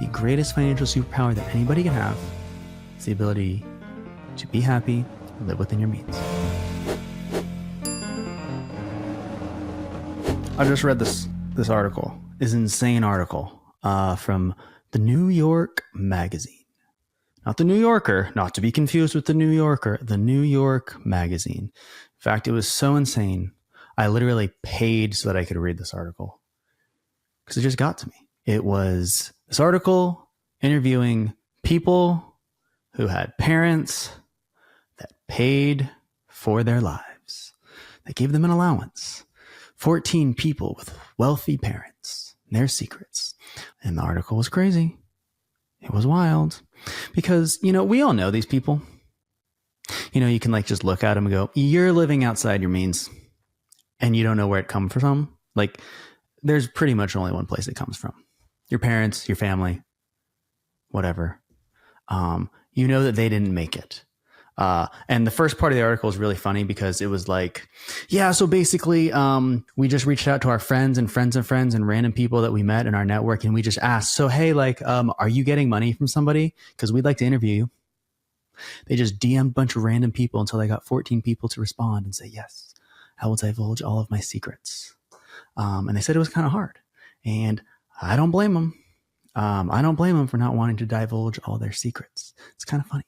the greatest financial superpower that anybody can have is the ability to be happy and live within your means. I just read this article, this insane article from the New York Magazine. Not the New Yorker, not to be confused with the New Yorker, the New York Magazine. In fact, it was so insane, I literally paid so that I could read this article because it just got to me. It was this article interviewing people who had parents that paid for their lives. They gave them an allowance. 14 people with wealthy parents, their secrets. And the article was crazy. It was wild because, we all know these people. You can just look at them and go, you're living outside your means and you don't know where it comes from. There's pretty much only one place it comes from. Your parents, your family, whatever. You know that they didn't make it. And the first part of the article is really funny because it was so basically, we just reached out to our friends and friends of friends and random people that we met in our network. And we just asked, so, hey, are you getting money from somebody? Because we'd like to interview you. They just DM'd a bunch of random people until they got 14 people to respond and say, yes, I will divulge all of my secrets. And they said it was kind of hard. And I don't blame them. I don't blame them for not wanting to divulge all their secrets. It's kind of funny.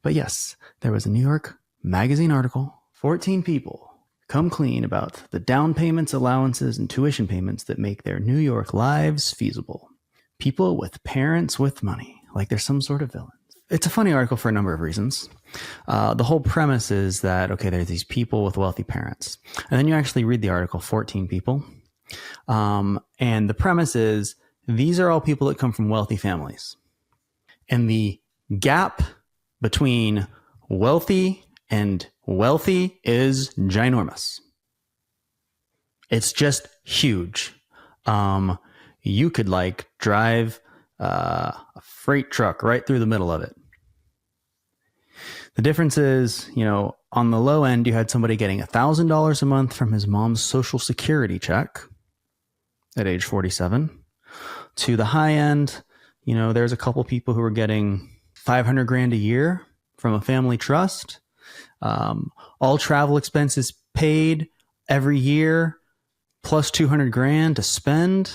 But yes, there was a New York Magazine article, 14 people come clean about the down payments, allowances, and tuition payments that make their New York lives feasible. People with parents with money, like they're some sort of villain. It's a funny article for a number of reasons. The whole premise is that, okay, there's these people with wealthy parents. And then you actually read the article, 14 people. And the premise is these are all people that come from wealthy families. And the gap between wealthy and wealthy is ginormous. It's just huge. You could drive a freight truck right through the middle of it. The difference is, on the low end, you had somebody getting $1,000 a month from his mom's Social Security check at age 47. To the high end, there's a couple people who are getting $500,000 a year from a family trust. All travel expenses paid every year, plus $200,000 to spend,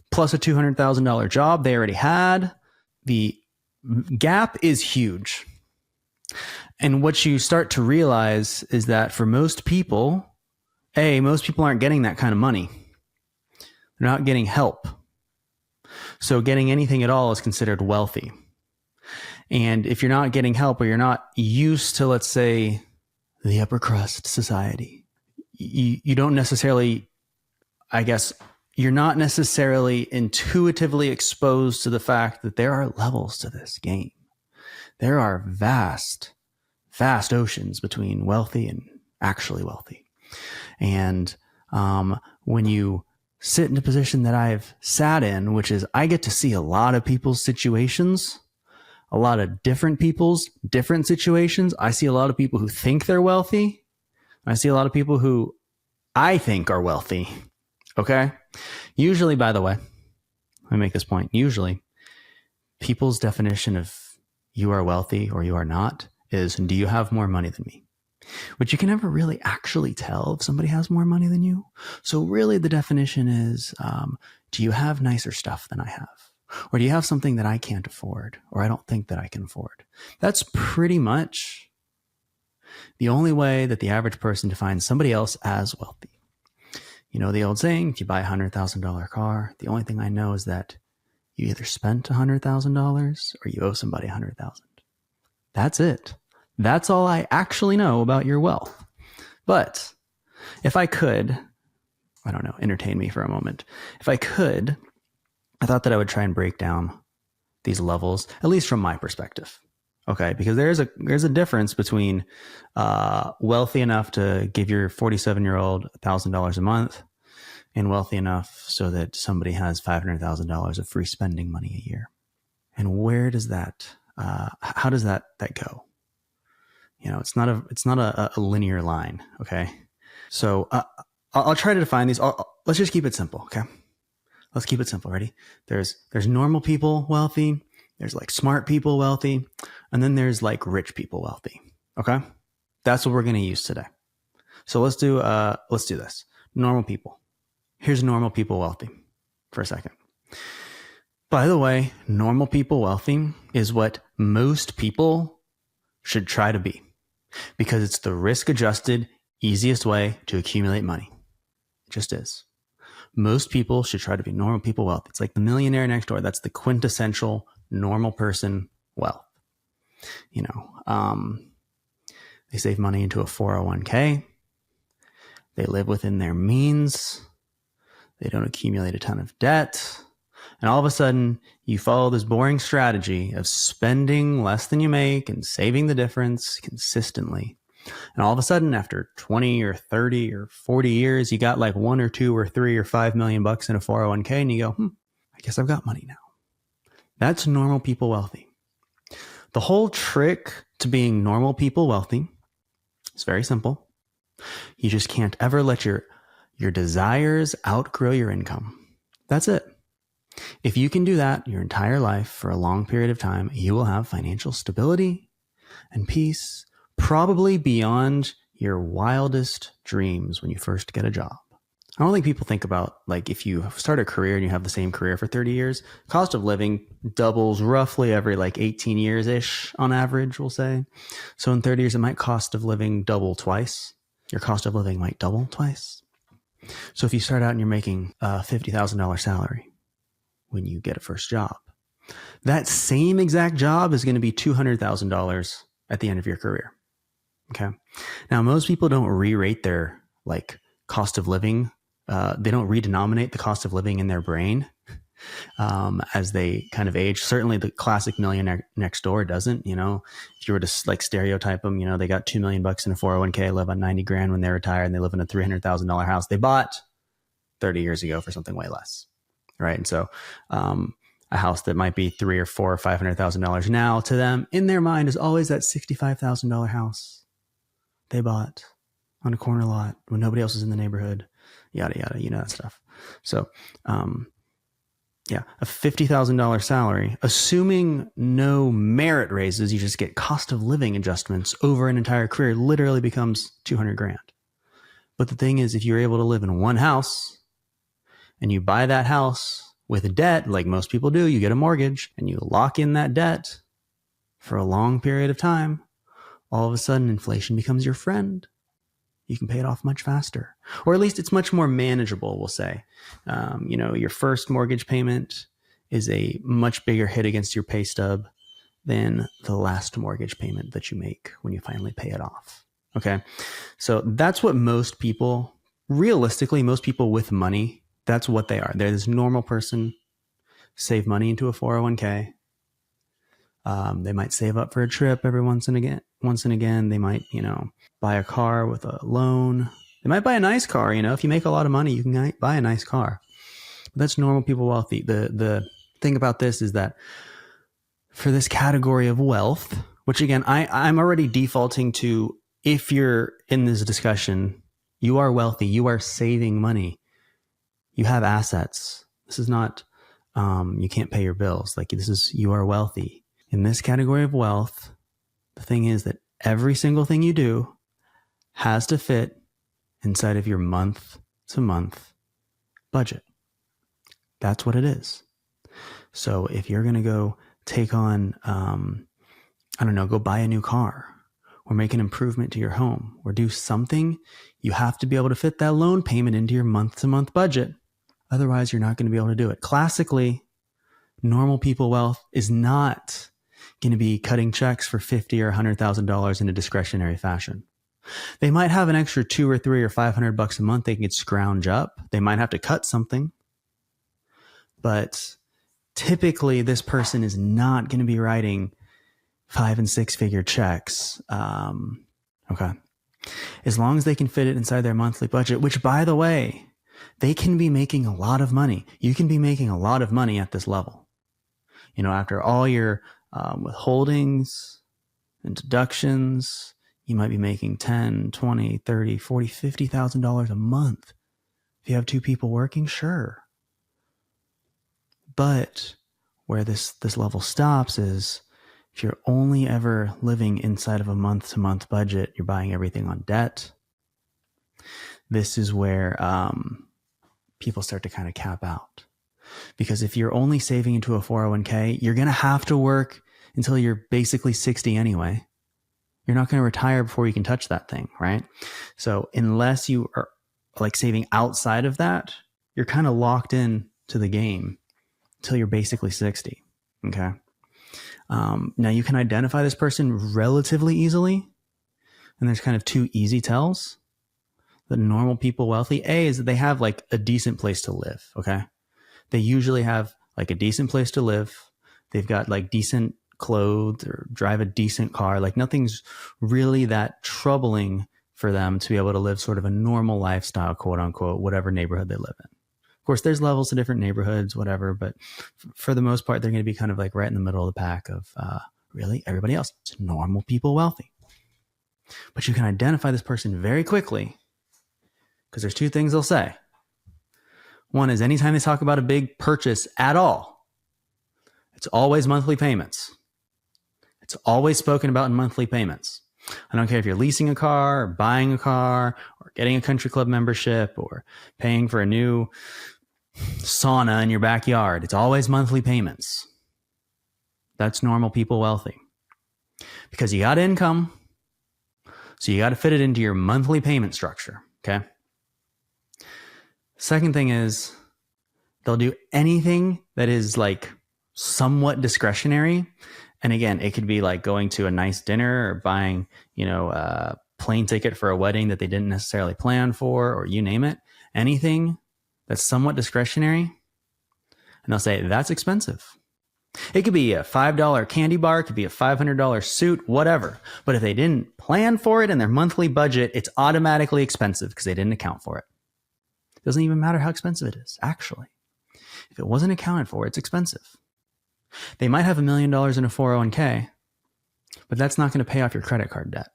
plus a $200,000 job they already had. The gap is huge. And what you start to realize is that for most people, most people aren't getting that kind of money. They're not getting help. So getting anything at all is considered wealthy. And if you're not getting help or you're not used to, let's say, the upper crust society, you don't necessarily, you're not necessarily intuitively exposed to the fact that there are levels to this game. There are vast, vast oceans between wealthy and actually wealthy. And when you sit in a position that I've sat in, which is I get to see a lot of people's situations, a lot of different people's different situations. I see a lot of people who think they're wealthy. I see a lot of people who I think are wealthy. Okay. Usually, by the way, let me make this point. Usually people's definition of you are wealthy or you are not is, do you have more money than me? Which you can never really actually tell if somebody has more money than you. So really the definition is, do you have nicer stuff than I have? Or do you have something that I can't afford or I don't think that I can afford? That's pretty much the only way that the average person defines somebody else as wealthy. The old saying, if you buy a $100,000 car, the only thing I know is that you either spent $100,000 or you owe somebody $100,000. That's it. That's all I actually know about your wealth. But if I could, entertain me for a moment. If I could, I thought that I would try and break down these levels, at least from my perspective. Okay, because there's a difference between wealthy enough to give your 47-year-old $1,000 a month and wealthy enough so that somebody has $500,000 of free spending money a year. And where does that, how does that go? It's not a linear line. Okay, so I'll try to define these. Let's just keep it simple. Okay, Let's keep it simple. Ready? There's normal people wealthy. There's like smart people wealthy. And then there's like rich people wealthy. Okay. That's what we're going to use today. So let's do this. Normal people. Here's normal people wealthy for a second. By the way, normal people wealthy is what most people should try to be, because it's the risk adjusted, easiest way to accumulate money. It just is. Most people should try to be normal people wealth. It's like the millionaire next door. That's the quintessential normal person wealth. You know, they save money into a 401k. They live within their means. They don't accumulate a ton of debt. And all of a sudden, you follow this boring strategy of spending less than you make and saving the difference consistently. And all of a sudden, after 20 or 30 or 40 years, you got like 1 or 2 or 3 or 5 million bucks in a 401k, and you go, I guess I've got money now. That's normal people wealthy. The whole trick to being normal people wealthy is very simple. You just can't ever let your desires outgrow your income. That's it. If you can do that your entire life for a long period of time, you will have financial stability and peace, probably beyond your wildest dreams when you first get a job. I don't think people think about, like, if you start a career and you have the same career for 30 years, cost of living doubles roughly every like 18 years-ish on average, we'll say. So in 30 years, it might cost of living double twice. Your cost of living might double twice. So if you start out and you're making a $50,000 salary when you get a first job, that same exact job is going to be $200,000 at the end of your career. Okay. Now, most people don't re-rate their like cost of living. They don't redenominate the cost of living in their brain as they kind of age. Certainly the classic millionaire next door doesn't. You know, if you were to like stereotype them, you know, they got $2 million bucks in a 401k, live on 90 grand when they retire, and they live in a $300,000 house they bought 30 years ago for something way less. Right. And so a house that might be $300,000 or $400,000 or $500,000 now, to them in their mind, is always that $65,000 house they bought on a corner lot when nobody else is in the neighborhood, yada, yada, you know, that stuff. So, yeah, a $50,000 salary, assuming no merit raises, you just get cost of living adjustments over an entire career, literally becomes $200,000. But the thing is, if you're able to live in one house and you buy that house with a debt, like most people do, you get a mortgage and you lock in that debt for a long period of time, all of a sudden inflation becomes your friend. You can pay it off much faster, or at least it's much more manageable, we'll say. You know, your first mortgage payment is a much bigger hit against your pay stub than the last mortgage payment that you make when you finally pay it off. Okay. So that's what most people, realistically, most people with money, that's what they are. They're this normal person, save money into a 401k. They might save up for a trip every once and again. They might, you know, buy a car with a loan. They might buy a nice car. You know, if you make a lot of money, you can buy a nice car. But that's normal people wealthy. The thing about this is that for this category of wealth, which again, I'm already defaulting to, if you're in this discussion, you are wealthy, you are saving money, you have assets. This is not, you can't pay your bills. Like, this is, you are wealthy. In this category of wealth, the thing is that every single thing you do has to fit inside of your month to month budget. That's what it is. So if you're going to go take on, go buy a new car or make an improvement to your home or do something, you have to be able to fit that loan payment into your month to month budget. Otherwise, you're not going to be able to do it. Classically, normal people wealth is not going to be cutting checks for $50,000 or $100,000 in a discretionary fashion. They might have an extra $200 or $300 or $500 a month they can scrounge up. They might have to cut something, but typically this person is not going to be writing 5 and 6 figure checks. Okay. As long as they can fit it inside their monthly budget, which, by the way, they can be making a lot of money. You can be making a lot of money at this level. You know, after all your withholdings and deductions, you might be making $10,000, $20,000, $30,000, $40,000, $50,000 a month. If you have 2 people working, sure. But where this level stops is if you're only ever living inside of a month-to-month budget, you're buying everything on debt. This is where people start to kind of cap out. Because if you're only saving into a 401k, you're going to have to work until you're basically 60 anyway. You're not going to retire before you can touch that thing, right? So unless you are like saving outside of that, you're kind of locked in to the game until you're basically 60. Okay. Now you can identify this person relatively easily. And there's kind of two easy tells. The normal people wealthy, A, is that they have like a decent place to live. Okay. They usually have like a decent place to live. They've got like decent clothes or drive a decent car. Like nothing's really that troubling for them to be able to live sort of a normal lifestyle, quote unquote, whatever neighborhood they live in. Of course, there's levels to different neighborhoods, whatever, but for the most part, they're going to be kind of like right in the middle of the pack of really everybody else. It's normal people wealthy. But you can identify this person very quickly because there's two things they'll say. One is anytime they talk about a big purchase at all, it's always monthly payments. It's always spoken about in monthly payments. I don't care if you're leasing a car or buying a car or getting a country club membership or paying for a new sauna in your backyard. It's always monthly payments. That's normal people wealthy. Because you got income, so you got to fit it into your monthly payment structure, okay? Second thing is they'll do anything that is like somewhat discretionary. And again, it could be like going to a nice dinner or buying, a plane ticket for a wedding that they didn't necessarily plan for, or you name it. Anything that's somewhat discretionary. And they'll say, that's expensive. It could be a $5 candy bar. It could be a $500 suit, whatever. But if they didn't plan for it in their monthly budget, it's automatically expensive because they didn't account for it. It doesn't even matter how expensive it is, actually. If it wasn't accounted for, it's expensive. They might have $1 million in a 401k, but that's not going to pay off your credit card debt.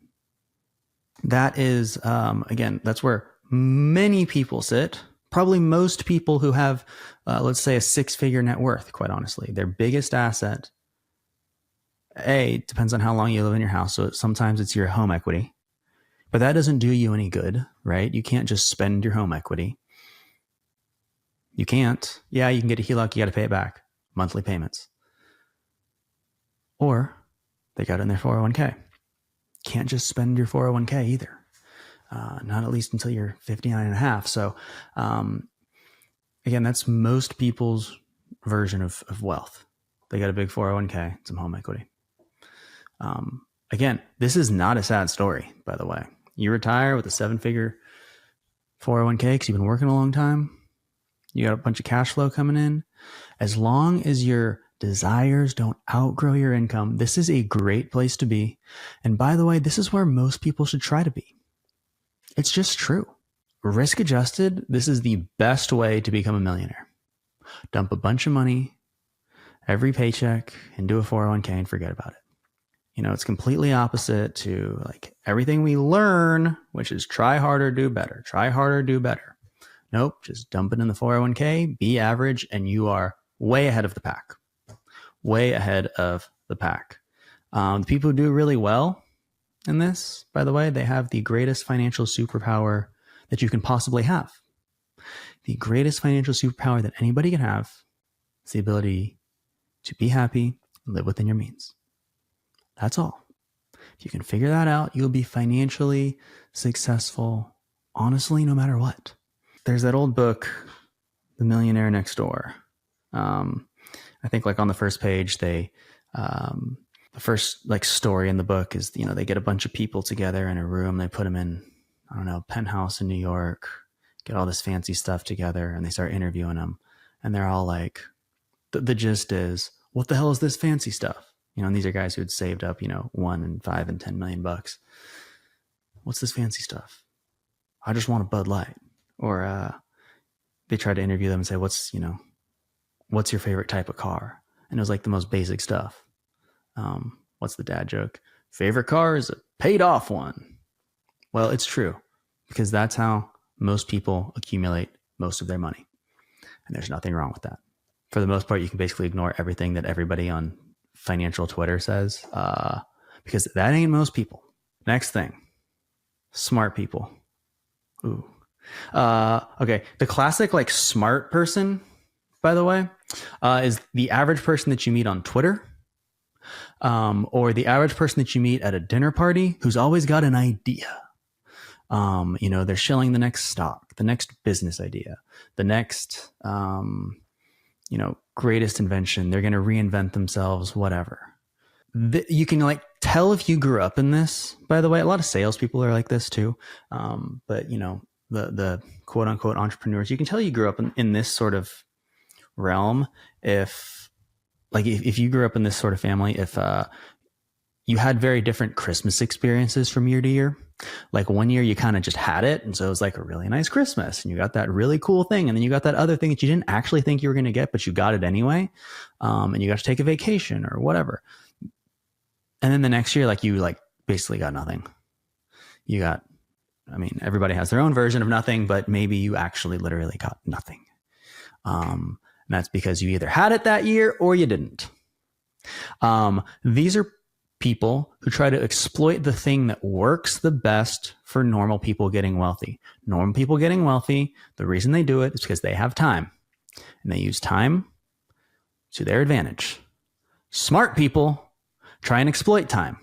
That is, again, that's where many people sit. Probably most people who have, let's say, a 6-figure net worth, quite honestly. Their biggest asset, depends on how long you live in your house. So sometimes it's your home equity. But that doesn't do you any good, right? You can't just spend your home equity. You can't. Yeah, you can get a HELOC, you got to pay it back. Monthly payments. Or they got it in their 401k. Can't just spend your 401k either. Not at least until you're 59 and a half. So, again, that's most people's version of wealth. They got a big 401k, some home equity. Again, this is not a sad story, by the way. You retire with a 7-figure 401k because you've been working a long time. You got a bunch of cash flow coming in. As long as your desires don't outgrow your income, this is a great place to be. And by the way, this is where most people should try to be. It's just true. Risk adjusted, this is the best way to become a millionaire. Dump a bunch of money, every paycheck, into a 401k and forget about it. It's completely opposite to like everything we learn, which is try harder, do better. Try harder, do better. Nope, just dump it in the 401k, be average, and you are way ahead of the pack. Way ahead of the pack. The people who do really well in this, by the way, they have the greatest financial superpower that you can possibly have. The greatest financial superpower that anybody can have is the ability to be happy and live within your means. That's all. If you can figure that out, you'll be financially successful, honestly, no matter what. There's that old book, The Millionaire Next Door. I think like on the first page, the first like story in the book is, they get a bunch of people together in a room. They put them in, penthouse in New York, get all this fancy stuff together, and they start interviewing them. And they're all like, the gist is, what the hell is this fancy stuff? And these are guys who had saved up, 1 and 5 and 10 million bucks. What's this fancy stuff? I just want a Bud Light. Or they try to interview them and say, what's your favorite type of car? And it was like the most basic stuff. What's the dad joke? Favorite car is a paid off one. Well, it's true because that's how most people accumulate most of their money. And there's nothing wrong with that. For the most part, you can basically ignore everything that everybody on financial Twitter says, because that ain't most people. Next thing, smart people. Ooh. Okay. The classic like smart person, by the way, is the average person that you meet on Twitter, or the average person that you meet at a dinner party who's always got an idea. They're shilling the next stock, the next business idea, the next, greatest invention. They're going to reinvent themselves, whatever. You can like tell if you grew up in this, by the way. A lot of salespeople are like this too. But the quote unquote entrepreneurs, you can tell you grew up in this sort of realm. If you grew up in this sort of family, if you had very different Christmas experiences from year to year. Like one year you kind of just had it. And so it was like a really nice Christmas and you got that really cool thing. And then you got that other thing that you didn't actually think you were going to get, but you got it anyway. And you got to take a vacation or whatever. And then the next year, like you like basically got nothing. Everybody has their own version of nothing, but maybe you actually literally got nothing. And that's because you either had it that year or you didn't. These are people who try to exploit the thing that works the best for normal people getting wealthy. Normal people getting wealthy, the reason they do it is because they have time. And they use time to their advantage. Smart people try and exploit time.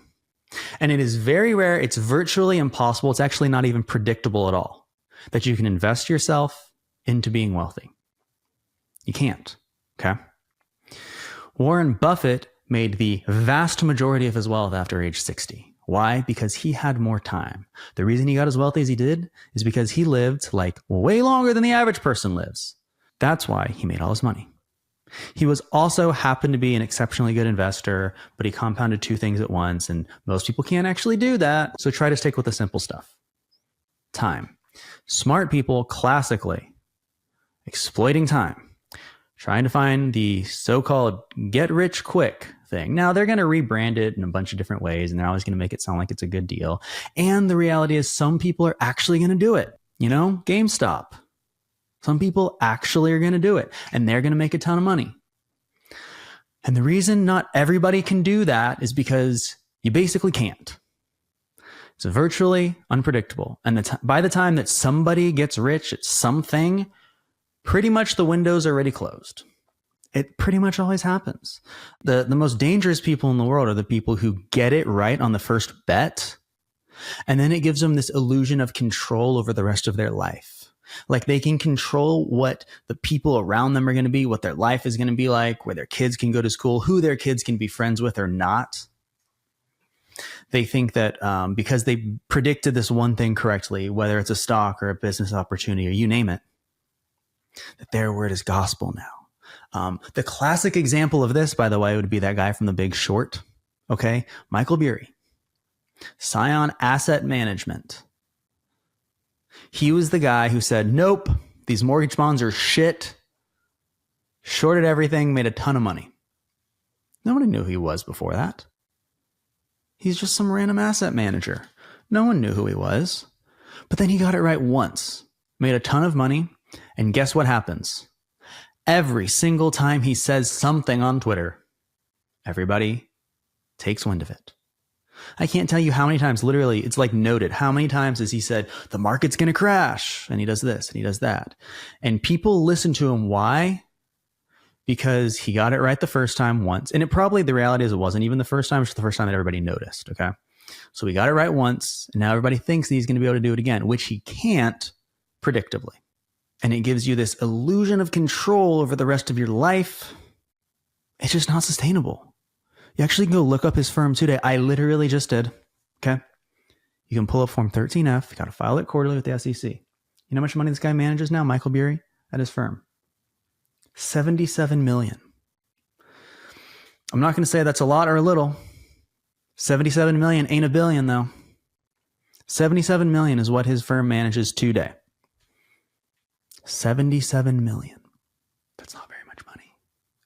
And it is very rare, it's virtually impossible, it's actually not even predictable at all, that you can invest yourself into being wealthy. You can't, okay? Warren Buffett made the vast majority of his wealth after age 60. Why? Because he had more time. The reason he got as wealthy as he did is because he lived like way longer than the average person lives. That's why he made all his money. He was also happened to be an exceptionally good investor, but he compounded two things at once, and most people can't actually do that. So try to stick with the simple stuff. Time. Smart people classically exploiting time. Trying to find the so-called get rich quick thing. Now they're going to rebrand it in a bunch of different ways and they're always going to make it sound like it's a good deal. And the reality is some people are actually going to do it. GameStop. Some people actually are going to do it and they're going to make a ton of money. And the reason not everybody can do that is because you basically can't. It's virtually unpredictable. And by the time that somebody gets rich at something, pretty much the window's already closed. It pretty much always happens. The most dangerous people in the world are the people who get it right on the first bet. And then it gives them this illusion of control over the rest of their life. Like they can control what the people around them are going to be, what their life is going to be like, where their kids can go to school, who their kids can be friends with or not. They think that because they predicted this one thing correctly, whether it's a stock or a business opportunity or you name it, that their word is gospel now. The classic example of this, by the way, would be that guy from The Big Short. Okay. Michael Burry, Scion Asset Management. He was the guy who said, nope, these mortgage bonds are shit. Shorted everything, made a ton of money. Nobody knew who he was before that. He's just some random asset manager. No one knew who he was. But then he got it right once, made a ton of money. And guess what happens? Every single time he says something on Twitter, everybody takes wind of it. I can't tell you how many times, literally, it's like noted. How many times has he said, the market's going to crash? And he does this and he does that. And people listen to him. Why? Because he got it right the first time once. And the reality is it wasn't even the first time. It's just the first time that everybody noticed. Okay. So he got it right once. And now everybody thinks that he's going to be able to do it again, which he can't predictably. And it gives you this illusion of control over the rest of your life. It's just not sustainable. You actually can go look up his firm today. I literally just did. Okay. You can pull up Form 13F. You got to file it quarterly with the SEC. You know how much money this guy manages now, Michael Burry, at his firm? $77 million. I'm not going to say that's a lot or a little. 77 million ain't a billion though. 77 million is what his firm manages today. 77 million. That's not very much money.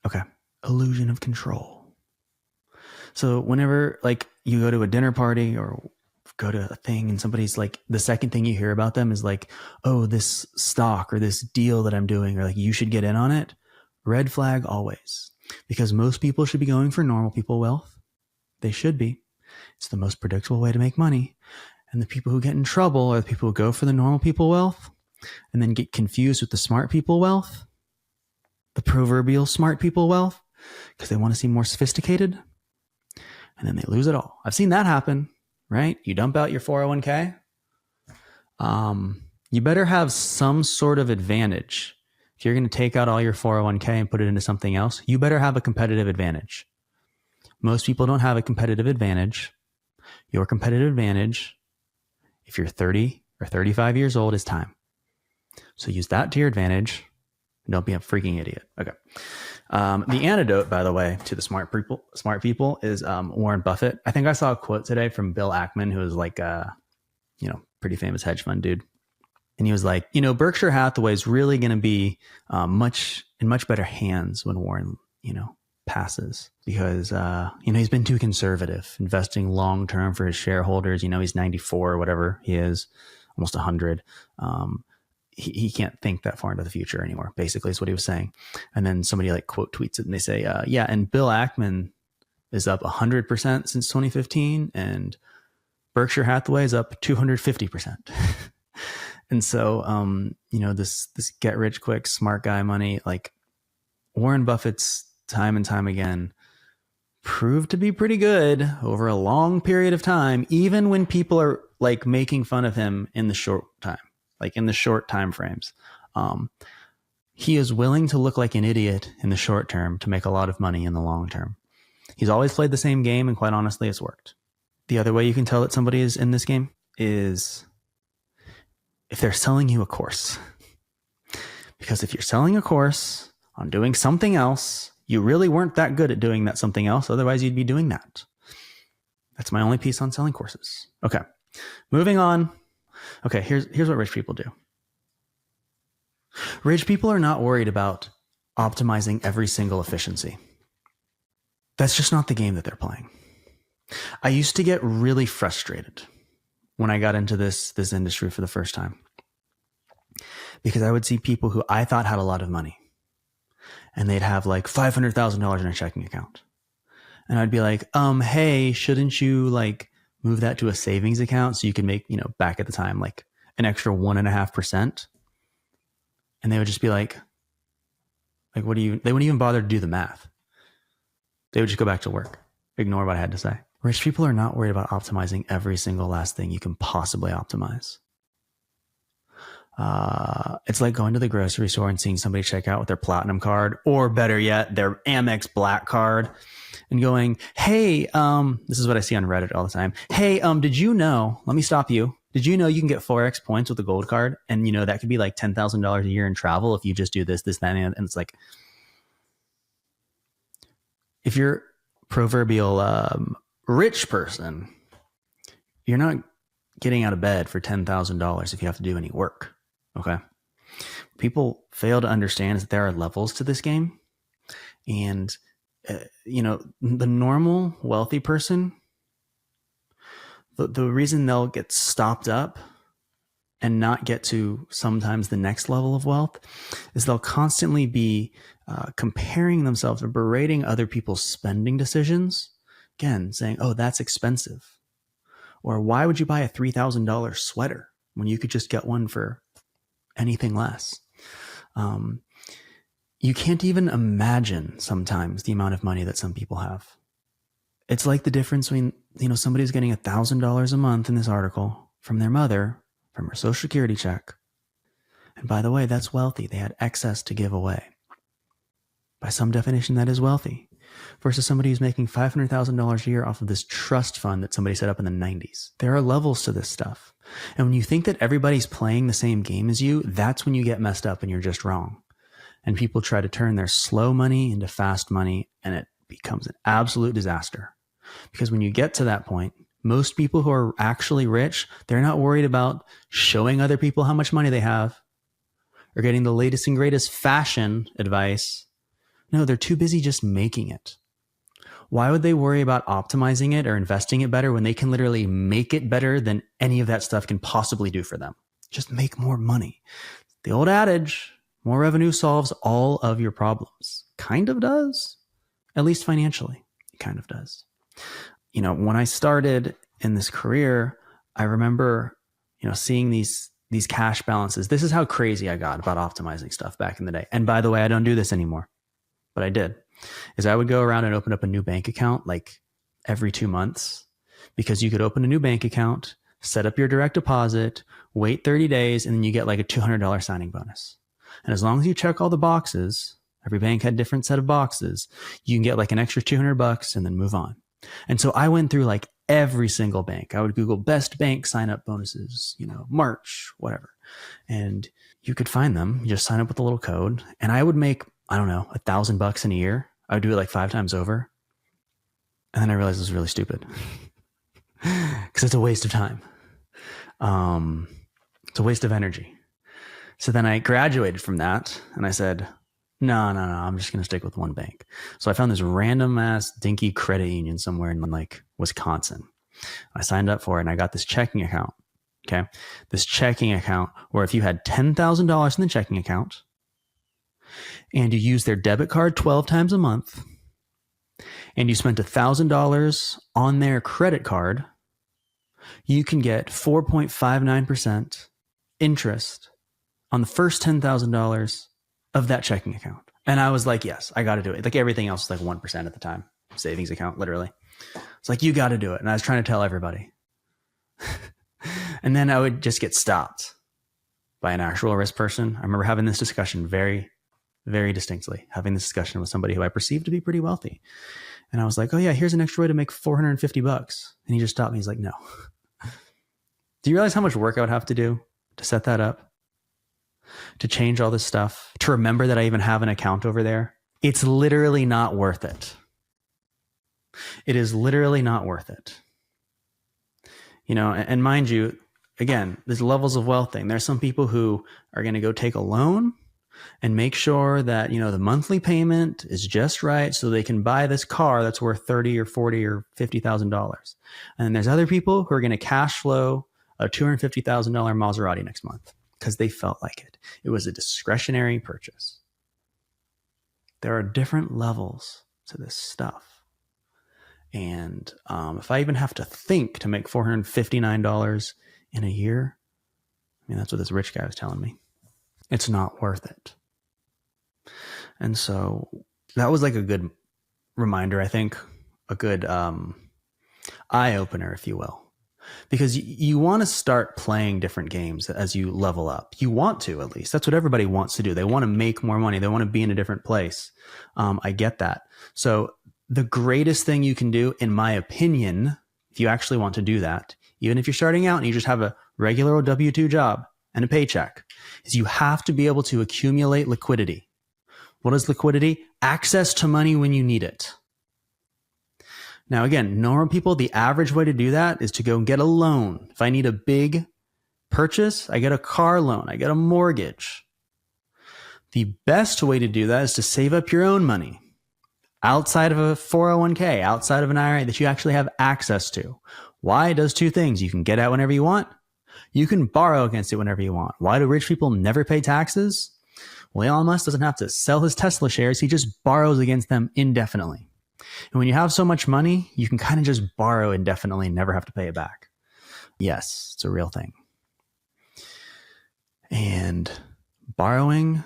Okay. Illusion of control. So whenever like you go to a dinner party or go to a thing and somebody's like, the second thing you hear about them is like, oh, this stock or this deal that I'm doing, or like, you should get in on it. Red flag always. Because most people should be going for normal people wealth. They should be. It's the most predictable way to make money. And the people who get in trouble are the people who go for the normal people wealth and then get confused with the smart people wealth, the proverbial smart people wealth, because they want to seem more sophisticated. And then they lose it all. I've seen that happen, right? You dump out your 401k. You better have some sort of advantage. If you're going to take out all your 401k and put it into something else, you better have a competitive advantage. Most people don't have a competitive advantage. Your competitive advantage, if you're 30 or 35 years old, is time. So use that to your advantage. Don't be a freaking idiot. Okay. The antidote, by the way, to the smart people is Warren Buffett. I think I saw a quote today from Bill Ackman, who is like a, pretty famous hedge fund dude. And he was like, Berkshire Hathaway is really going to be in much better hands when Warren, passes, because, he's been too conservative, investing long-term for his shareholders. He's 94 or whatever he is, almost 100. He can't think that far into the future anymore, basically is what he was saying. And then somebody quote tweets it and they say, and Bill Ackman is up 100% since 2015 and Berkshire Hathaway is up 250%. And so, this get rich quick, smart guy money, like Warren Buffett's time and time again proved to be pretty good over a long period of time, even when people are making fun of him in the short time. In the short time frames. He is willing to look like an idiot in the short term to make a lot of money in the long term. He's always played the same game, and quite honestly, it's worked. The other way you can tell that somebody is in this game is if they're selling you a course. Because if you're selling a course on doing something else, you really weren't that good at doing that something else. Otherwise, you'd be doing that. That's my only piece on selling courses. Okay, moving on. Okay, here's what rich people do. Rich people are not worried about optimizing every single efficiency. That's just not the game that they're playing. I used to get really frustrated when I got into this industry for the first time, because I would see people who I thought had a lot of money and they'd have $500,000 in a checking account. And I'd be like, hey, shouldn't you move that to a savings account so you can make, back at the time, an extra 1.5%. And they would just be they wouldn't even bother to do the math. They would just go back to work, ignore what I had to say. Rich people are not worried about optimizing every single last thing you can possibly optimize. It's like going to the grocery store and seeing somebody check out with their platinum card, or better yet, their Amex black card, and going, hey, this is what I see on Reddit all the time. Hey, did you know, let me stop you. Did you know you can get 4x points with a gold card? And that could be $10,000 a year in travel if you just do this, that, and it's if you're proverbial rich person, you're not getting out of bed for $10,000 if you have to do any work. Okay. People fail to understand is that there are levels to this game. And, the normal wealthy person, the reason they'll get stopped up and not get to sometimes the next level of wealth is they'll constantly be comparing themselves or berating other people's spending decisions. Again, saying, oh, that's expensive. Or why would you buy a $3,000 sweater when you could just get one for anything less? You can't even imagine sometimes the amount of money that some people have. It's like the difference between, somebody who's getting $1,000 a month in this article from their mother, from her Social Security check. And by the way, that's wealthy. They had excess to give away. By some definition, that is wealthy. Versus somebody who's making $500,000 a year off of this trust fund that somebody set up in the 90s. There are levels to this stuff. And when you think that everybody's playing the same game as you, that's when you get messed up and you're just wrong. And people try to turn their slow money into fast money, and it becomes an absolute disaster. Because when you get to that point, most people who are actually rich, they're not worried about showing other people how much money they have or getting the latest and greatest fashion advice. No, they're too busy just making it. Why would they worry about optimizing it or investing it better when they can literally make it better than any of that stuff can possibly do for them? Just make more money. The old adage, More revenue solves all of your problems. Kind of does. At least financially, it kind of does. When I started in this career, I remember, seeing these cash balances. This is how crazy I got about optimizing stuff back in the day. And by the way, I don't do this anymore, but I did. Is I would go around and open up a new bank account like every 2 months, because you could open a new bank account, set up your direct deposit, wait 30 days, and then you get like a $200 signing bonus. And as long as you check all the boxes, every bank had a different set of boxes, you can get like an extra $200 and then move on. And so I went through like every single bank. I would Google best bank sign up bonuses, March, whatever. And you could find them. You just sign up with a little code. And I would make, I don't know, $1,000 in a year. I would do it like 5 times over. And then I realized it was really stupid because it's a waste of time. It's a waste of energy. So then I graduated from that and I said, no, I'm just going to stick with one bank. So I found this random ass dinky credit union somewhere in like Wisconsin. I signed up for it and I got this checking account. Okay. This checking account where if you had $10,000 in the checking account and you used their debit card 12 times a month and you spent $1,000 on their credit card, you can get 4.59% interest on the first $10,000 of that checking account. And I was like, yes, I got to do it. Like everything else was like 1% at the time. Savings account, literally. It's like, you got to do it. And I was trying to tell everybody. And then I would just get stopped by an actual risk person. I remember having this discussion very, very distinctly, having this discussion with somebody who I perceived to be pretty wealthy. And I was like, oh yeah, here's an extra way to make $450. And he just stopped me. He's like, no. Do you realize how much work I would have to do to set that up? To change all this stuff, to remember that I even have an account over there? It's literally not worth it. It is literally not worth it. And mind you, again, there's levels of wealth thing. There's some people who are going to go take a loan and make sure that, the monthly payment is just right so they can buy this car that's worth $30 or $40 or $50,000. And then there's other people who are going to cash flow a $250,000 Maserati next month because they felt like it. It was a discretionary purchase. There are different levels to this stuff. And if I even have to think to make $459 in a year, that's what this rich guy was telling me. It's not worth it. And so that was like a good reminder, I think, a good eye opener, if you will. Because you want to start playing different games as you level up. You want to, at least. That's what everybody wants to do. They want to make more money. They want to be in a different place. I get that. So the greatest thing you can do, in my opinion, if you actually want to do that, even if you're starting out and you just have a regular old W-2 job and a paycheck, is you have to be able to accumulate liquidity. What is liquidity? Access to money when you need it. Now, again, normal people, the average way to do that is to go and get a loan. If I need a big purchase, I get a car loan, I get a mortgage. The best way to do that is to save up your own money outside of a 401k, outside of an IRA that you actually have access to. Why? It does two things. You can get out whenever you want. You can borrow against it whenever you want. Why do rich people never pay taxes? Well, Elon Musk doesn't have to sell his Tesla shares. He just borrows against them indefinitely. And when you have so much money, you can kind of just borrow indefinitely and never have to pay it back. Yes, it's a real thing. And borrowing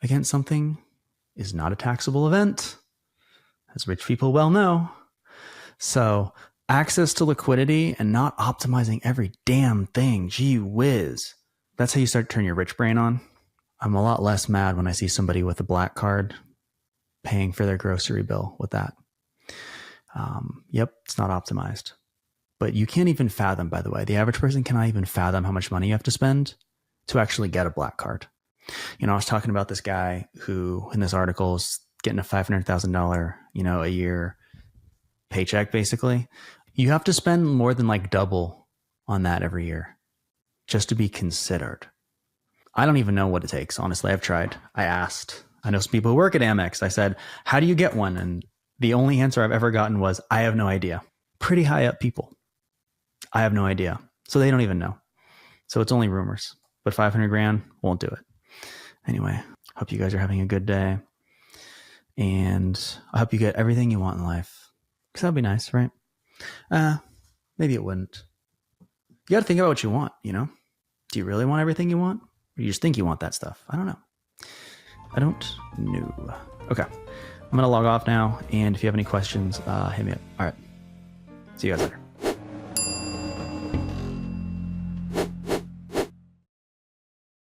against something is not a taxable event, as rich people well know. So access to liquidity and not optimizing every damn thing, gee whiz. That's how you start to turn your rich brain on. I'm a lot less mad when I see somebody with a black card paying for their grocery bill with that. Yep, it's not optimized. But you can't even fathom, by the way, the average person cannot even fathom how much money you have to spend to actually get a black card. I was talking about this guy who, in this article, is getting a $500,000, a year paycheck, basically. You have to spend more than like double on that every year just to be considered. I don't even know what it takes. Honestly, I've tried. I asked. I know some people who work at Amex. I said, how do you get one? And the only answer I've ever gotten was, I have no idea. Pretty high up people. I have no idea. So they don't even know. So it's only rumors. But 500 grand won't do it. Anyway, Hope you guys are having a good day. And I hope you get everything you want in life. Because that'd be nice, right? Maybe it wouldn't. You got to think about what you want, you know? Do you really want everything you want? Or you just think you want that stuff? I don't know. Okay. I'm going to log off now. And if you have any questions, hit me up. All right. See you guys later.